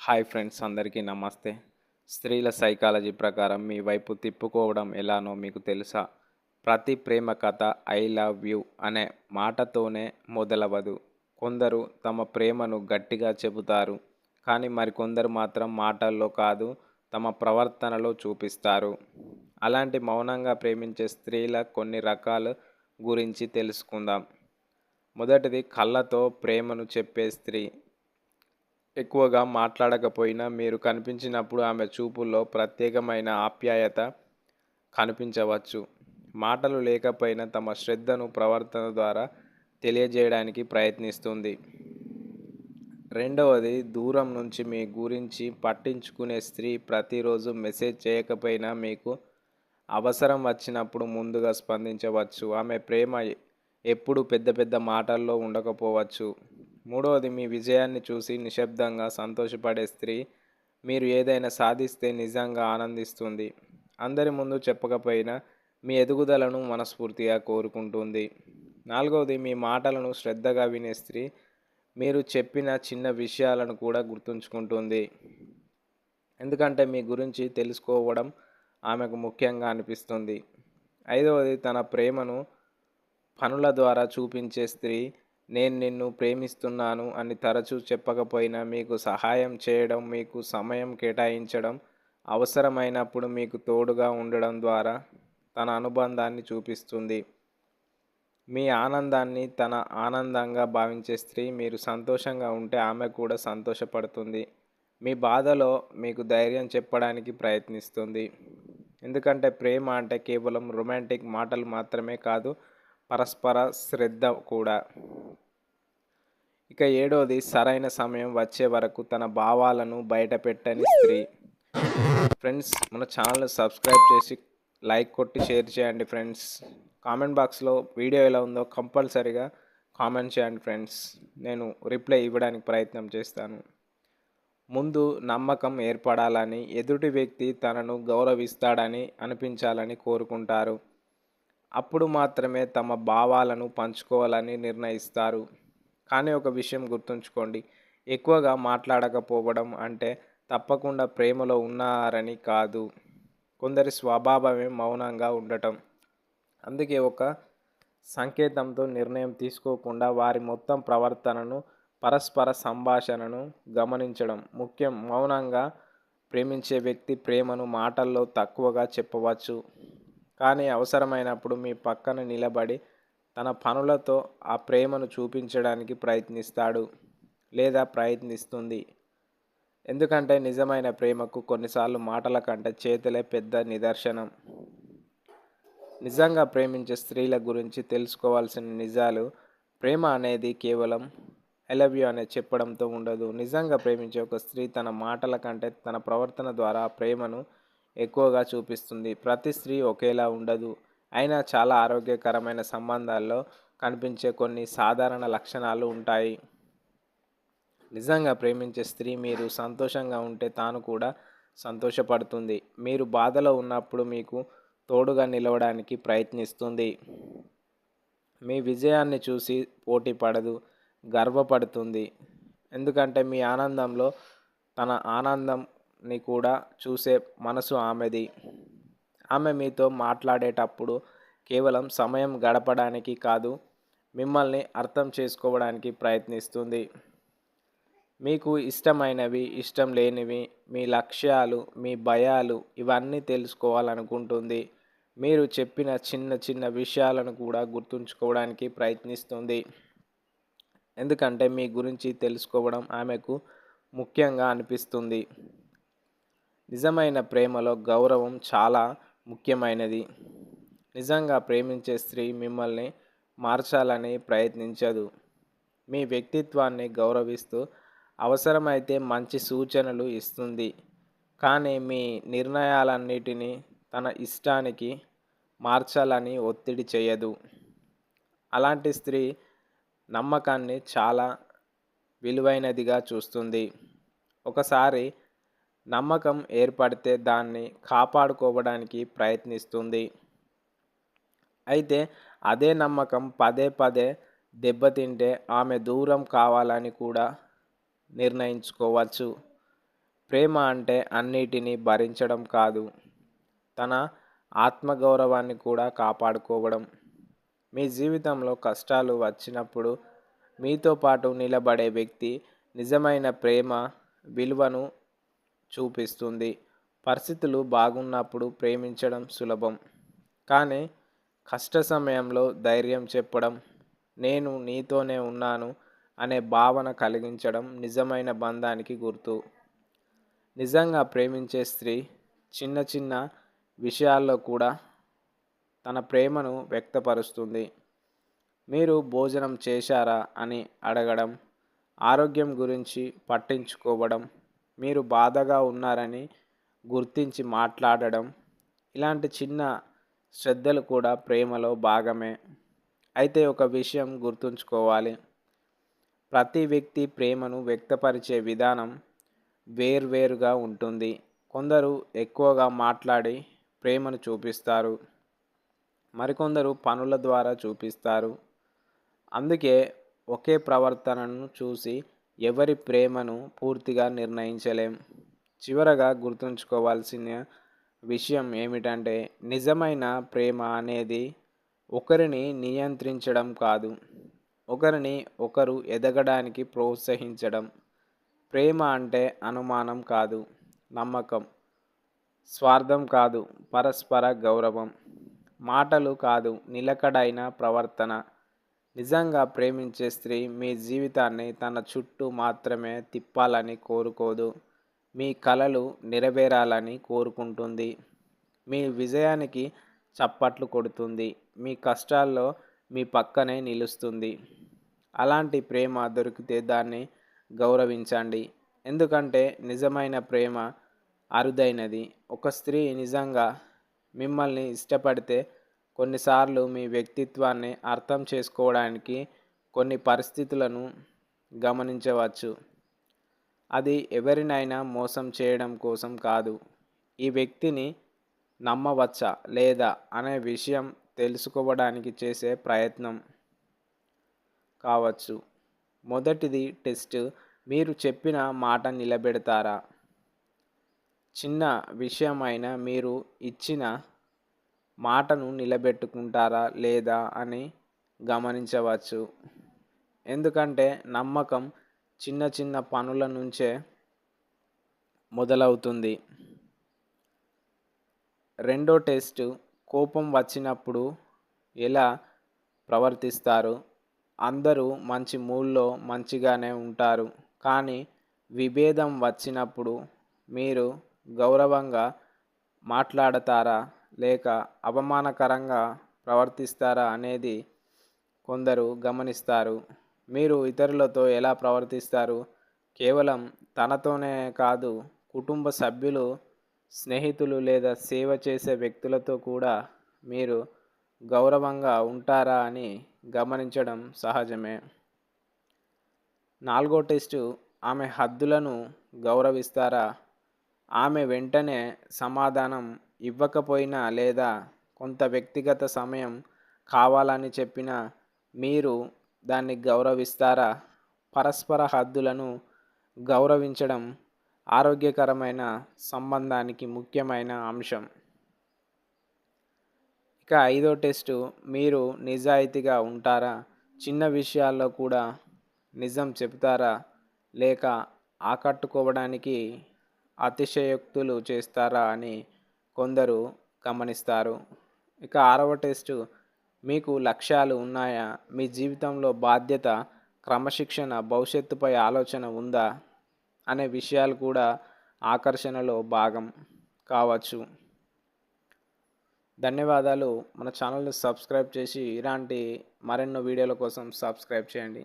Hi friends, అందరికీ నమస్తే. స్త్రీల సైకాలజీ ప్రకారం మీ వైపు తిప్పుకోవడం ఎలానో మీకు తెలుసా? ప్రతి ప్రేమ కథ ఐ లవ్ యూ అనే మాటతోనే మొదలవదు. కొందరు తమ ప్రేమను గట్టిగా చెబుతారు, కానీ మరికొందరు మాత్రం మాటల్లో కాదు, తమ ప్రవర్తనలో చూపిస్తారు. అలాంటి మౌనంగా ప్రేమించే స్త్రీల కొన్ని రకాల గురించి తెలుసుకుందాం. మొదటిది కళ్ళతో ప్రేమను చెప్పే స్త్రీ. ఎక్కువగా మాట్లాడకపోయినా మీరు కనిపించినప్పుడు ఆమె చూపుల్లో ప్రత్యేకమైన ఆప్యాయత కనిపించవచ్చు. మాటలు లేకపోయినా తమ శ్రద్ధను ప్రవర్తన ద్వారా తెలియజేయడానికి ప్రయత్నిస్తుంది. రెండవది దూరం నుంచి మీ గురించి పట్టించుకునే స్త్రీ. ప్రతిరోజు మెసేజ్ చేయకపోయినా మీకు అవసరం వచ్చినప్పుడు ముందుగా స్పందించవచ్చు. ఆమె ప్రేమ ఎప్పుడు పెద్ద పెద్ద మాటల్లో ఉండకపోవచ్చు. మూడవది మీ విజయాన్ని చూసి నిశ్శబ్దంగా సంతోషపడే స్త్రీ. మీరు ఏదైనా సాధిస్తే నిజంగా ఆనందిస్తుంది. అందరి ముందు చెప్పకపోయినా మీ ఎదుగుదలను మనస్ఫూర్తిగా కోరుకుంటుంది. నాలుగవది మీ మాటలను శ్రద్ధగా వినే స్త్రీ. మీరు చెప్పిన చిన్న విషయాలను కూడా గుర్తుంచుకుంటుంది. ఎందుకంటే మీ గురించి తెలుసుకోవడం ఆమెకు ముఖ్యంగా అనిపిస్తుంది. ఐదవది తన ప్రేమను పనుల ద్వారా చూపించే స్త్రీ. నేను నిన్ను ప్రేమిస్తున్నాను అని తరచూ చెప్పకపోయినా మీకు సహాయం చేయడం, మీకు సమయం కేటాయించడం, అవసరమైనప్పుడు మీకు తోడుగా ఉండడం ద్వారా తన అనుబంధాన్ని చూపిస్తుంది. మీ ఆనందాన్ని తన ఆనందంగా భావించే స్త్రీ. మీరు సంతోషంగా ఉంటే ఆమె కూడా సంతోషపడుతుంది. మీ బాధలో మీకు ధైర్యం చెప్పడానికి ప్రయత్నిస్తుంది. ఎందుకంటే ప్రేమ అంటే కేవలం రొమాంటిక్ మాటలు మాత్రమే కాదు, పరస్పర శ్రద్ధ కూడా. ఇక ఏడోది సరైన సమయం వచ్చే వరకు తన భావాలను బయటపెట్టని స్త్రీ. ఫ్రెండ్స్, మన ఛానల్ని సబ్స్క్రైబ్ చేసి లైక్ కొట్టి షేర్ చేయండి ఫ్రెండ్స్. కామెంట్ బాక్స్లో వీడియో ఎలా ఉందో కంపల్సరీగా కామెంట్ చేయండి ఫ్రెండ్స్. నేను రిప్లై ఇవ్వడానికి ప్రయత్నం చేస్తాను. ముందు నమ్మకం ఏర్పడాలని, ఎదుటి వ్యక్తి తనను గౌరవిస్తాడని అనిపించాలని కోరుకుంటారు. అప్పుడు మాత్రమే తమ భావాలను పంచుకోవాలని నిర్ణయిస్తారు. కానీ ఒక విషయం గుర్తుంచుకోండి, ఎక్కువగా మాట్లాడకపోవడం అంటే తప్పకుండా ప్రేమలో ఉన్నారని కాదు. కొందరి స్వభావమే మౌనంగా ఉండటం. అందుకే ఒక సంకేతంతో నిర్ణయం తీసుకోకుండా వారి మొత్తం ప్రవర్తనను, పరస్పర సంభాషణను గమనించడం ముఖ్యం. మౌనంగా ప్రేమించే వ్యక్తి ప్రేమను మాటల్లో తక్కువగా చెప్పవచ్చు, కానీ అవసరమైనప్పుడు మీ పక్కన నిలబడి తన పనులతో ఆ ప్రేమను చూపించడానికి ప్రయత్నిస్తాడు లేదా ప్రయత్నిస్తుంది. ఎందుకంటే నిజమైన ప్రేమకు కొన్నిసార్లు మాటల కంటే చేతులే పెద్ద నిదర్శనం. నిజంగా ప్రేమించే స్త్రీల గురించి తెలుసుకోవాల్సిన నిజాలు. ప్రేమ అనేది కేవలం ఐ లవ్ యూ అనే చెప్పడంతో ఉండదు. నిజంగా ప్రేమించే ఒక స్త్రీ తన మాటల కంటే తన ప్రవర్తన ద్వారా ప్రేమను ఎక్కువగా చూపిస్తుంది. ప్రతి స్త్రీ ఒకేలా ఉండదు, అయినా చాలా ఆరోగ్యకరమైన సంబంధాల్లో కనిపించే కొన్ని సాధారణ లక్షణాలు ఉంటాయి. నిజంగా ప్రేమించే స్త్రీ మీరు సంతోషంగా ఉంటే తాను కూడా సంతోషపడుతుంది. మీరు బాధలో ఉన్నప్పుడు మీకు తోడుగా నిలవడానికి ప్రయత్నిస్తుంది. మీ విజయాన్ని చూసి పోటీ పడదు, గర్వపడుతుంది. ఎందుకంటే మీ ఆనందంలో తన ఆనందంని కూడా చూసే మనసు ఆమెది. ఆమె మీతో మాట్లాడేటప్పుడు కేవలం సమయం గడపడానికి కాదు, మిమ్మల్ని అర్థం చేసుకోవడానికి ప్రయత్నిస్తుంది. మీకు ఇష్టమైనవి, ఇష్టం లేనివి, మీ లక్ష్యాలు, మీ భయాలు ఇవన్నీ తెలుసుకోవాలనుకుంటుంది. మీరు చెప్పిన చిన్న చిన్న విషయాలను కూడా గుర్తుంచుకోవడానికి ప్రయత్నిస్తుంది. ఎందుకంటే మీ గురించి తెలుసుకోవడం ఆమెకు ముఖ్యంగా అనిపిస్తుంది. నిజమైన ప్రేమలో గౌరవం చాలా ముఖ్యమైనది. నిజంగా ప్రేమించే స్త్రీ మిమ్మల్ని మార్చాలని ప్రయత్నించదు. మీ వ్యక్తిత్వాన్ని గౌరవిస్తూ అవసరమైతే మంచి సూచనలు ఇస్తుంది. కానీ మీ నిర్ణయాలన్నిటినీ తన ఇష్టానికి మార్చాలని ఒత్తిడి చేయదు. అలాంటి స్త్రీ నమ్మకాన్ని చాలా విలువైనదిగా చూస్తుంది. ఒకసారి నమ్మకం ఏర్పడితే దాన్ని కాపాడుకోవడానికి ప్రయత్నిస్తుంది. అయితే అదే నమ్మకం పదే పదే దెబ్బతింటే ఆమె దూరం కావాలని కూడా నిర్ణయించుకోవచ్చు. ప్రేమ అంటే అన్నిటినీ భరించడం కాదు, తన ఆత్మగౌరవాన్ని కూడా కాపాడుకోవడం. మీ జీవితంలో కష్టాలు వచ్చినప్పుడు మీతో పాటు నిలబడే వ్యక్తి నిజమైన ప్రేమ విలువను చూపిస్తుంది. పరిస్థితులు బాగున్నప్పుడు ప్రేమించడం సులభం, కానీ కష్ట సమయంలో ధైర్యం చెప్పడం, నేను నీతోనే ఉన్నాను అనే భావన కలిగించడం నిజమైన బంధానికి గుర్తు. నిజంగా ప్రేమించే స్త్రీ చిన్న చిన్న విషయాల్లో కూడా తన ప్రేమను వ్యక్తపరుస్తుంది. మీరు భోజనం చేశారా అని అడగడం, ఆరోగ్యం గురించి పట్టించుకోవడం, మీరు బాధగా ఉన్నారని గుర్తించి మాట్లాడడం, ఇలాంటి చిన్న శ్రద్ధలు కూడా ప్రేమలో భాగమే. అయితే ఒక విషయం గుర్తుంచుకోవాలి, ప్రతి వ్యక్తి ప్రేమను వ్యక్తపరిచే విధానం వేర్వేరుగా ఉంటుంది. కొందరు ఎక్కువగా మాట్లాడి ప్రేమను చూపిస్తారు, మరికొందరు పనుల ద్వారా చూపిస్తారు. అందుకే ఒకే ప్రవర్తనను చూసి ఎవరి ప్రేమను పూర్తిగా నిర్ణయించలేం. చివరగా గుర్తుంచుకోవాల్సిన విషయం ఏమిటంటే, నిజమైన ప్రేమ అనేది ఒకరిని నియంత్రించడం కాదు, ఒకరిని ఒకరు ఎదగడానికి ప్రోత్సహించడం. ప్రేమ అంటే అనుమానం కాదు, నమ్మకం. స్వార్థం కాదు, పరస్పర గౌరవం. మాటలు కాదు, నిలకడైన ప్రవర్తన. నిజంగా ప్రేమించే స్త్రీ మీ జీవితాన్ని తన చుట్టూ మాత్రమే తిప్పాలని కోరుకోదు, మీ కలలు నెరవేరాలని కోరుకుంటుంది. మీ విజయానికి చప్పట్లు కొడుతుంది, మీ కష్టాల్లో మీ పక్కనే నిలుస్తుంది. అలాంటి ప్రేమ దొరికితే దాన్ని గౌరవించండి, ఎందుకంటే నిజమైన ప్రేమ అరుదైనది. ఒక స్త్రీ నిజంగా మిమ్మల్ని ఇష్టపడితే కొన్నిసార్లు మీ వ్యక్తిత్వాన్ని అర్థం చేసుకోవడానికి కొన్ని పరిస్థితులను గమనించవచ్చు. అది ఎవరినైనా మోసం చేయడం కోసం కాదు, ఈ వ్యక్తిని నమ్మవచ్చా లేదా అనే విషయం తెలుసుకోవడానికి చేసే ప్రయత్నం కావచ్చు. మొదటిది టెస్ట్, మీరు చెప్పిన మాట నిలబెడతారా? చిన్న విషయమైనా మీరు ఇచ్చిన మాటను నిలబెట్టుకుంటారా లేదా అని గమనించవచ్చు. ఎందుకంటే నమ్మకం చిన్న చిన్న పనుల నుంచే మొదలవుతుంది. రెండో టెస్ట్, కోపం వచ్చినప్పుడు ఎలా ప్రవర్తిస్తారు? అందరూ మంచి మూడ్లో మంచిగానే ఉంటారు, కానీ విభేదం వచ్చినప్పుడు మీరు గౌరవంగా మాట్లాడతారా లేక అవమానకరంగా ప్రవర్తిస్తారా అనేది కొందరు గమనిస్తారు. మీరు ఇతరులతో ఎలా ప్రవర్తిస్తారు? కేవలం తనతోనే కాదు, కుటుంబ సభ్యులు, స్నేహితులు లేదా సేవ చేసే వ్యక్తులతో కూడా మీరు గౌరవంగా ఉంటారా అని గమనించడం సహజమే. నాలుగో టెస్టు, ఆమె హద్దులను గౌరవిస్తారా? ఆమె వెంటనే సమాధానం ఇవ్వకపోయినా లేదా కొంత వ్యక్తిగత సమయం కావాలని చెప్పినా మీరు దాన్ని గౌరవిస్తారా? పరస్పర హద్దులను గౌరవించడం ఆరోగ్యకరమైన సంబంధానికి ముఖ్యమైన అంశం. ఇక ఐదో టెస్టు, మీరు నిజాయితీగా ఉంటారా? చిన్న విషయాల్లో కూడా నిజం చెబుతారా లేక ఆకట్టుకోవడానికి అతిశయోక్తులు చేస్తారా అని కొందరు గమనిస్తారు. ఇక ఆరవ టెస్టు, మీకు లక్ష్యాలు ఉన్నాయా? మీ జీవితంలో బాధ్యత, క్రమశిక్షణ, భవిష్యత్తుపై ఆలోచన ఉందా అనే విషయాలు కూడా ఆకర్షణలో భాగం కావచ్చు. ధన్యవాదాలు. మన ఛానల్ని సబ్స్క్రైబ్ చేసి ఇలాంటి మరెన్నో వీడియోల కోసం సబ్స్క్రైబ్ చేయండి.